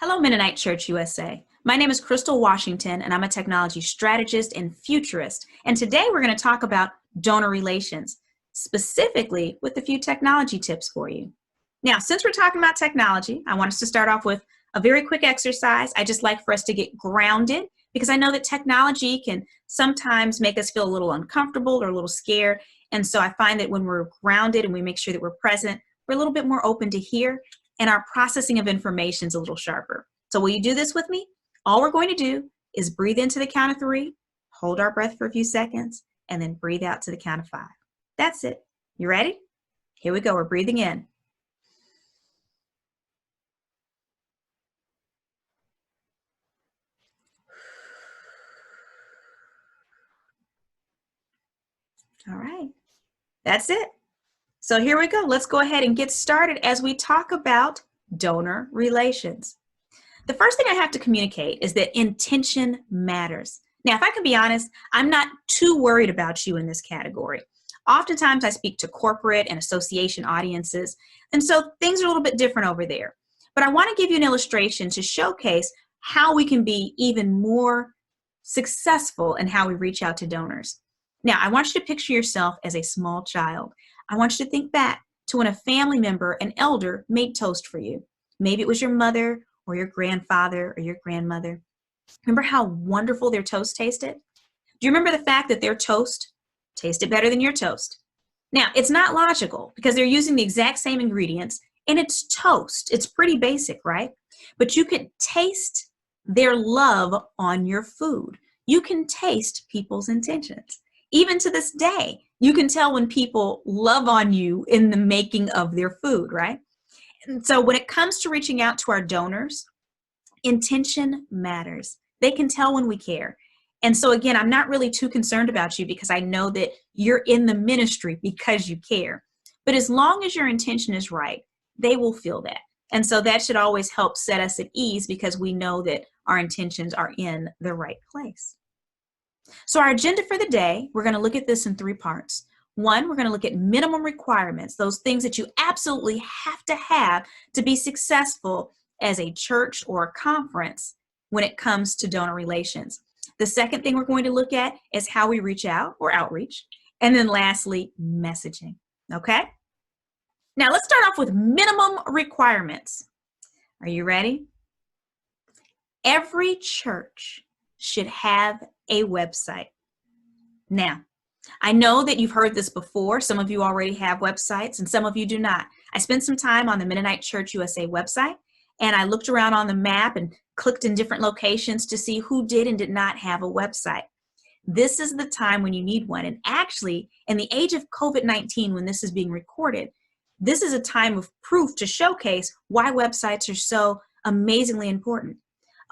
Hello, Mennonite Church USA. My name is Crystal Washington, and I'm a technology strategist and futurist. And today we're going to talk about donor relations, specifically with a few technology tips for you. Now, since we're talking about technology, I want us to start off with a very quick exercise. I just like for us to get grounded because I know that technology can sometimes make us feel a little uncomfortable or a little scared. And so I find that when we're grounded and we make sure that we're present, we're a little bit more open to hear, and our processing of information is a little sharper. So will you do this with me? All we're going to do is breathe into the count of 3, hold our breath for a few seconds, and then breathe out to the count of 5. That's it. You ready? Here we go. We're breathing in. All right. That's it. So here we go. Let's go ahead and get started as we talk about donor relations. The first thing I have to communicate is that intention matters. Now, if I can be honest, I'm not too worried about you in this category. Oftentimes I speak to corporate and association audiences, and so things are a little bit different over there. But I want to give you an illustration to showcase how we can be even more successful in how we reach out to donors. Now, I want you to picture yourself as a small child. I want you to think back to when a family member, an elder, made toast for you. Maybe it was your mother or your grandfather or your grandmother. Remember how wonderful their toast tasted? Do you remember the fact that their toast tasted better than your toast? Now, it's not logical because they're using the exact same ingredients and it's toast. It's pretty basic, right? But you can taste their love on your food. You can taste people's intentions. Even to this day, you can tell when people love on you in the making of their food, right? And so when it comes to reaching out to our donors, intention matters. They can tell when we care. And so again, I'm not really too concerned about you because I know that you're in the ministry because you care. But as long as your intention is right, they will feel that. And so that should always help set us at ease because we know that our intentions are in the right place. So our agenda for the day, we're going to look at this in 3 parts. 1, we're going to look at minimum requirements, those things that you absolutely have to be successful as a church or a conference when it comes to donor relations. The second thing we're going to look at is how we reach out or outreach. And then lastly, messaging. Okay? Now let's start off with minimum requirements. Are you ready? Every church should have a website. Now, I know that you've heard this before. Some of you already have websites and some of you do not. I spent some time on the Mennonite Church USA website and I looked around on the map and clicked in different locations to see who did and did not have a website. This is the time when you need one. And actually, in the age of COVID-19, when this is being recorded, this is a time of proof to showcase why websites are so amazingly important.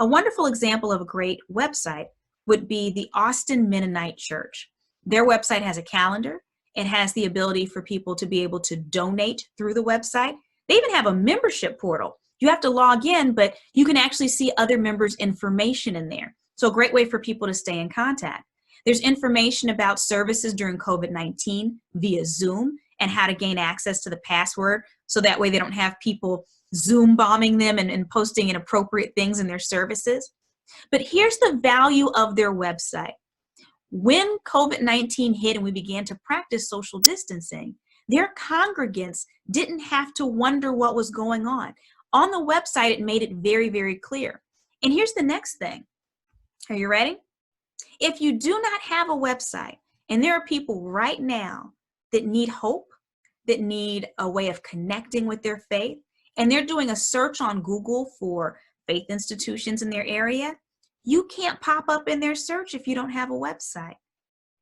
A wonderful example of a great website would be the Austin Mennonite Church. Their website has a calendar. It has the ability for people to be able to donate through the website. They even have a membership portal. You have to log in, but you can actually see other members' information in there. So a great way for people to stay in contact. There's information about services during COVID-19 via Zoom and how to gain access to the password so that way they don't have people Zoom bombing them and posting inappropriate things in their services. But here's the value of their website. When COVID-19 hit and we began to practice social distancing, their congregants didn't have to wonder what was going on. On the website, it made it very, very clear. And here's the next thing. Are you ready? If you do not have a website, and there are people right now that need hope, that need a way of connecting with their faith, and they're doing a search on Google for faith institutions in their area, you can't pop up in their search if you don't have a website.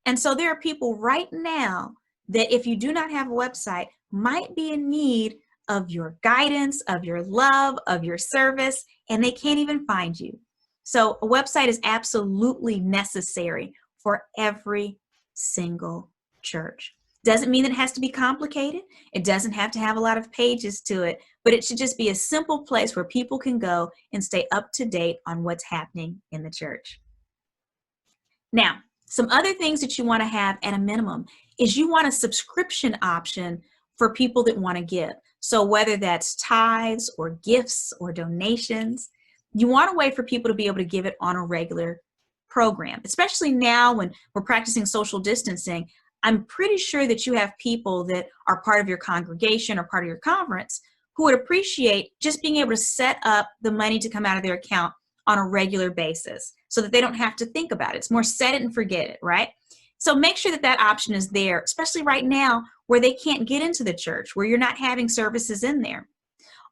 And so there are people right now that if you do not have a website might be in need of your guidance, of your love, of your service, and they can't even find you. So a website is absolutely necessary for every single church. Doesn't mean that it has to be complicated. It doesn't have to have a lot of pages to it, but it should just be a simple place where people can go and stay up to date on what's happening in the church. Now, some other things that you want to have at a minimum is you want a subscription option for people that want to give. So whether that's tithes or gifts or donations, You want a way for people to be able to give it on a regular program, especially now when we're practicing social distancing. I'm pretty sure that you have people that are part of your congregation or part of your conference who would appreciate just being able to set up the money to come out of their account on a regular basis so that they don't have to think about it. It's more set it and forget it, right? So make sure that that option is there, especially right now where they can't get into the church, where you're not having services in there.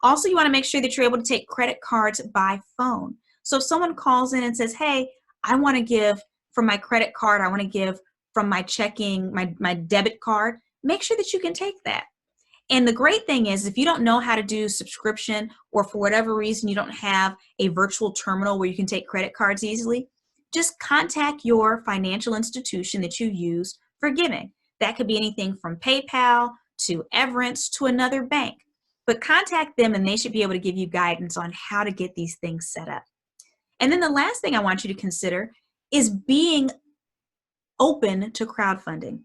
Also, you want to make sure that you're able to take credit cards by phone. So if someone calls in and says, hey, I want to give from my credit card, I want to give from my checking, my debit card, make sure that you can take that. And the great thing is, if you don't know how to do subscription, or for whatever reason you don't have a virtual terminal where you can take credit cards easily, just contact your financial institution that you use for giving. That could be anything from PayPal to Everence to another bank. But contact them and they should be able to give you guidance on how to get these things set up. And then the last thing I want you to consider is being open to crowdfunding.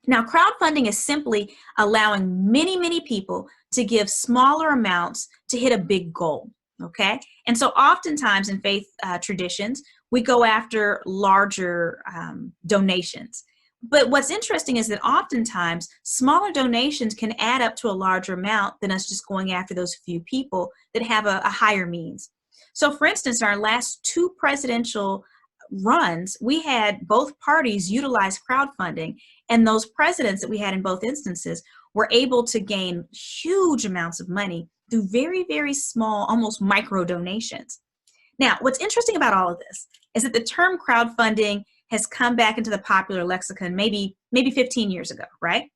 Now, crowdfunding is simply allowing many, many people to give smaller amounts to hit a big goal, okay? And so oftentimes in faith traditions, we go after larger donations. But what's interesting is that oftentimes smaller donations can add up to a larger amount than us just going after those few people that have a higher means. So for instance, in our last 2 presidential runs, we had both parties utilize crowdfunding, and those presidents that we had in both instances were able to gain huge amounts of money through very, very small, almost micro donations. Now, what's interesting about all of this is that the term crowdfunding has come back into the popular lexicon maybe 15 years ago, right?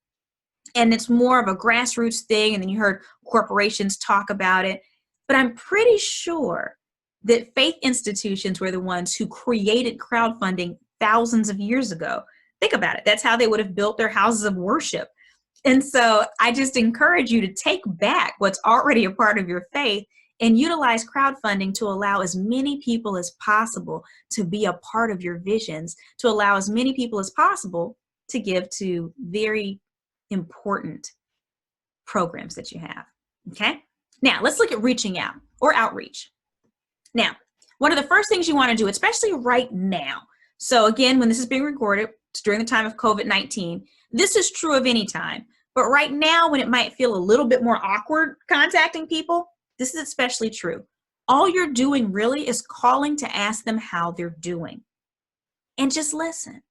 And it's more of a grassroots thing, and then you heard corporations talk about it. But I'm pretty sure that faith institutions were the ones who created crowdfunding thousands of years ago. Think about it. That's how they would have built their houses of worship. And so I just encourage you to take back what's already a part of your faith and utilize crowdfunding to allow as many people as possible to be a part of your visions, to allow as many people as possible to give to very important programs that you have, okay? Now, let's look at reaching out or outreach. Now, one of the first things you want to do, especially right now, so again, when this is being recorded, it's during the time of COVID-19, this is true of any time, but right now when it might feel a little bit more awkward contacting people, this is especially true. All you're doing really is calling to ask them how they're doing. And just listen.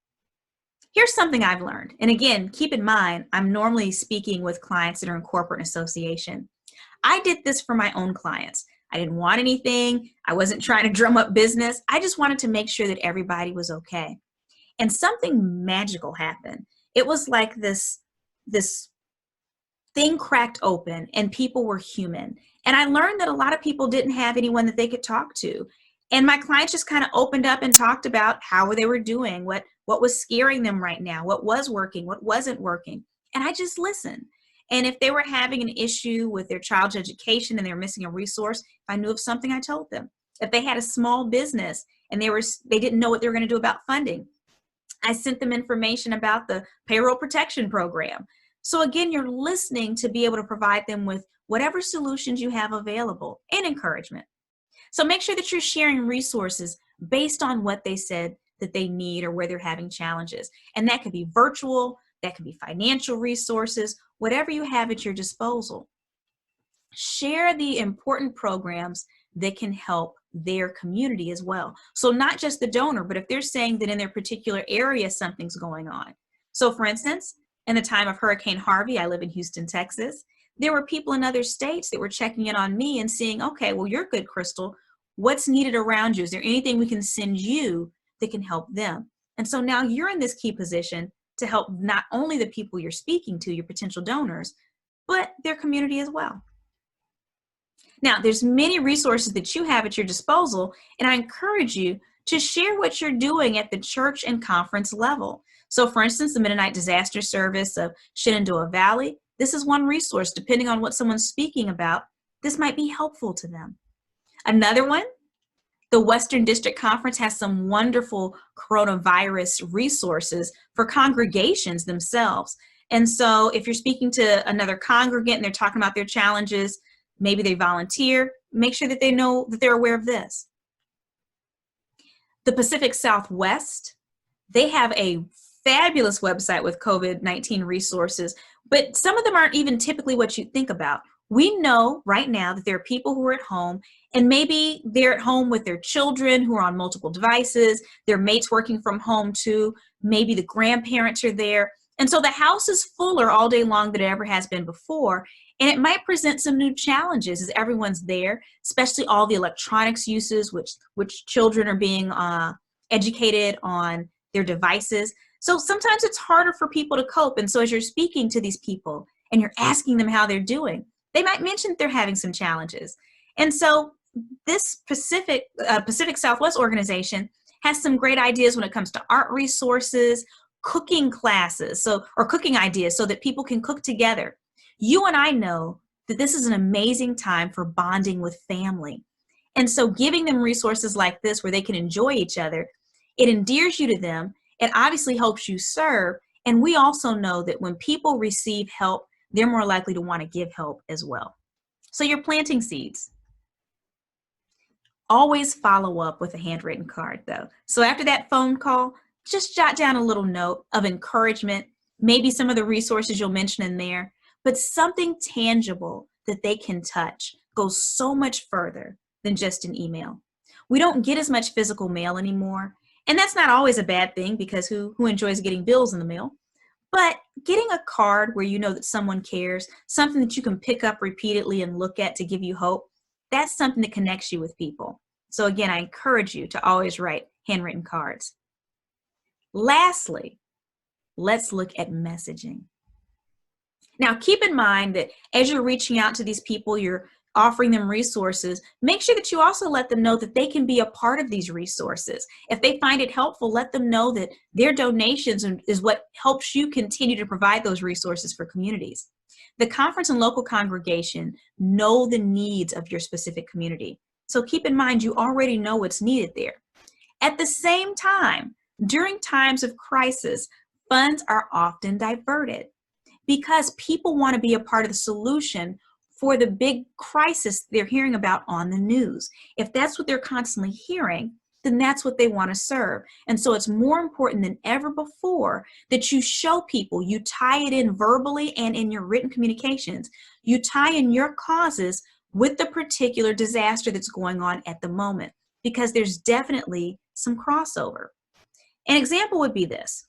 Here's something I've learned. And again, keep in mind, I'm normally speaking with clients that are in corporate and association. I did this for my own clients. I didn't want anything. I wasn't trying to drum up business. I just wanted to make sure that everybody was okay. And something magical happened. It was like this thing cracked open and people were human. And I learned that a lot of people didn't have anyone that they could talk to. And my clients just kind of opened up and talked about how they were doing, what was scaring them right now, what was working, what wasn't working. And I just listened. And if they were having an issue with their child's education and they were missing a resource, if I knew of something, I told them. If they had a small business and they didn't know what they were going to do about funding, I sent them information about the payroll protection program. So again, you're listening to be able to provide them with whatever solutions you have available and encouragement. So make sure that you're sharing resources based on what they said that they need or where they're having challenges. And that could be virtual, that could be financial resources, whatever you have at your disposal. Share the important programs that can help their community as well. So not just the donor, but if they're saying that in their particular area something's going on. So for instance, in the time of Hurricane Harvey, I live in Houston, Texas, there were people in other states that were checking in on me and seeing, okay, well, you're good, Crystal. What's needed around you? Is there anything we can send you that can help them? And so now you're in this key position to help not only the people you're speaking to, your potential donors, but their community as well. Now, there's many resources that you have at your disposal, and I encourage you to share what you're doing at the church and conference level. So for instance, the Mennonite Disaster Service of Shenandoah Valley, this is one resource. Depending on what someone's speaking about, this might be helpful to them. Another one, the Western District Conference has some wonderful coronavirus resources for congregations themselves. And so if you're speaking to another congregant and they're talking about their challenges, maybe they volunteer, make sure that they know that they're aware of this. The Pacific Southwest, they have a fabulous website with COVID-19 resources, but some of them aren't even typically what you think about. We know right now that there are people who are at home, and maybe they're at home with their children who are on multiple devices, their mates working from home too, maybe the grandparents are there. And so the house is fuller all day long than it ever has been before. And it might present some new challenges as everyone's there, especially all the electronics uses, which children are being educated on their devices. So sometimes it's harder for people to cope. And so as you're speaking to these people and you're asking them how they're doing, they might mention they're having some challenges. And so this Pacific Southwest organization has some great ideas when it comes to art resources, cooking classes, or cooking ideas so that people can cook together. You and I know that this is an amazing time for bonding with family. And so giving them resources like this where they can enjoy each other, it endears you to them. It obviously helps you serve. And we also know that when people receive help, they're more likely to want to give help as well. So you're planting seeds. Always follow up with a handwritten card though. So after that phone call, just jot down a little note of encouragement, maybe some of the resources you'll mention in there, but something tangible that they can touch goes so much further than just an email. We don't get as much physical mail anymore, and that's not always a bad thing because who enjoys getting bills in the mail? But getting a card where you know that someone cares, something that you can pick up repeatedly and look at to give you hope, that's something that connects you with people. So again, I encourage you to always write handwritten cards. Lastly, let's look at messaging. Now, keep in mind that as you're reaching out to these people, you're offering them resources, make sure that you also let them know that they can be a part of these resources. If they find it helpful, let them know that their donations is what helps you continue to provide those resources for communities. The conference and local congregation know the needs of your specific community. So keep in mind, you already know what's needed there. At the same time, during times of crisis, funds are often diverted because people want to be a part of the solution for the big crisis they're hearing about on the news. If that's what they're constantly hearing, then that's what they want to serve. And so it's more important than ever before that you show people, you tie it in verbally and in your written communications. You tie in your causes with the particular disaster that's going on at the moment, because there's definitely some crossover. An example would be this.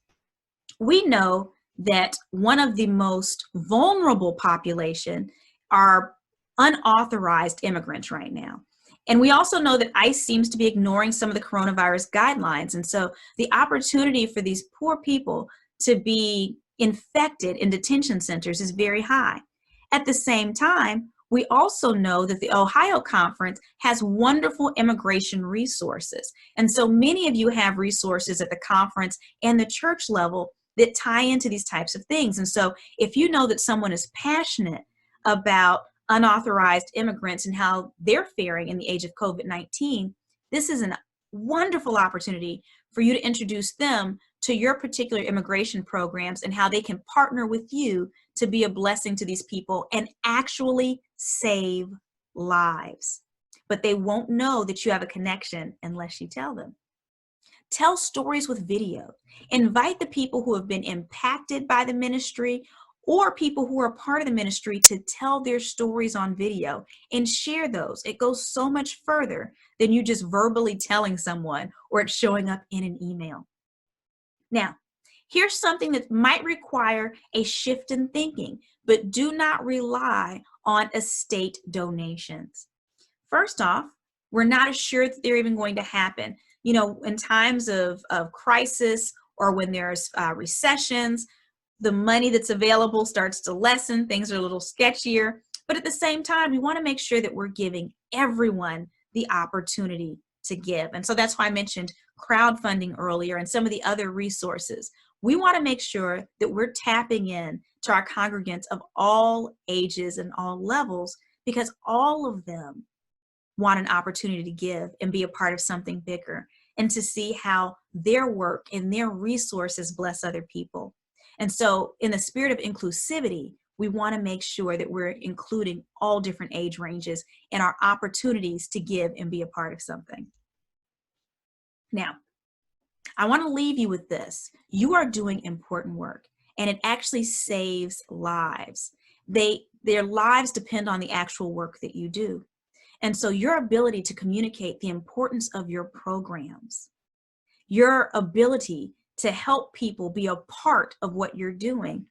We know that one of the most vulnerable population are unauthorized immigrants right now. And we also know that ICE seems to be ignoring some of the coronavirus guidelines. And so the opportunity for these poor people to be infected in detention centers is very high. At the same time, we also know that the Ohio Conference has wonderful immigration resources. And so many of you have resources at the conference and the church level that tie into these types of things. And so if you know that someone is passionate about unauthorized immigrants and how they're faring in the age of COVID-19, this is a wonderful opportunity for you to introduce them to your particular immigration programs and how they can partner with you to be a blessing to these people and actually save lives. But they won't know that you have a connection unless you tell them. Tell stories with video. Invite the people who have been impacted by the ministry or people who are a part of the ministry to tell their stories on video and share those. It goes so much further than you just verbally telling someone or it showing up in an email. Now, here's something that might require a shift in thinking, but do not rely on estate donations. First off, we're not assured that they're even going to happen. You know, in times of crisis or when there's recessions, the money that's available starts to lessen, things are a little sketchier, but at the same time, we want to make sure that we're giving everyone the opportunity to give. And so that's why I mentioned crowdfunding earlier and some of the other resources. We want to make sure that we're tapping in to our congregants of all ages and all levels, because all of them want an opportunity to give and be a part of something bigger and to see how their work and their resources bless other people. And so in the spirit of inclusivity, we want to make sure that we're including all different age ranges in our opportunities to give and be a part of something. Now, I want to leave you with this. You are doing important work, and it actually saves lives. Their lives depend on the actual work that you do. And so your ability to communicate the importance of your programs, your ability to help people be a part of what you're doing,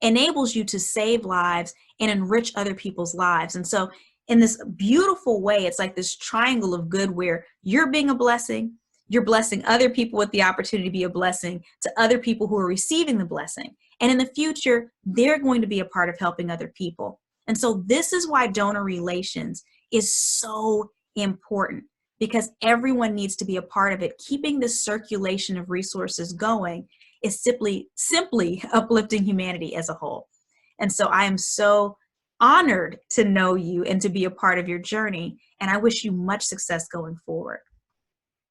enables you to save lives and enrich other people's lives. And so in this beautiful way, it's like this triangle of good where you're being a blessing, you're blessing other people with the opportunity to be a blessing to other people who are receiving the blessing. And in the future, they're going to be a part of helping other people. And so this is why donor relations is so important, because everyone needs to be a part of it. Keeping this circulation of resources going is simply uplifting humanity as a whole. And so I am so honored to know you and to be a part of your journey. And I wish you much success going forward.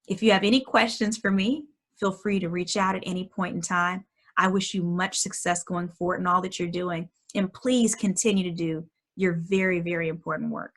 If you have any questions for me, feel free to reach out at any point in time. I wish you much success going forward in all that you're doing. And please continue to do your very, very important work.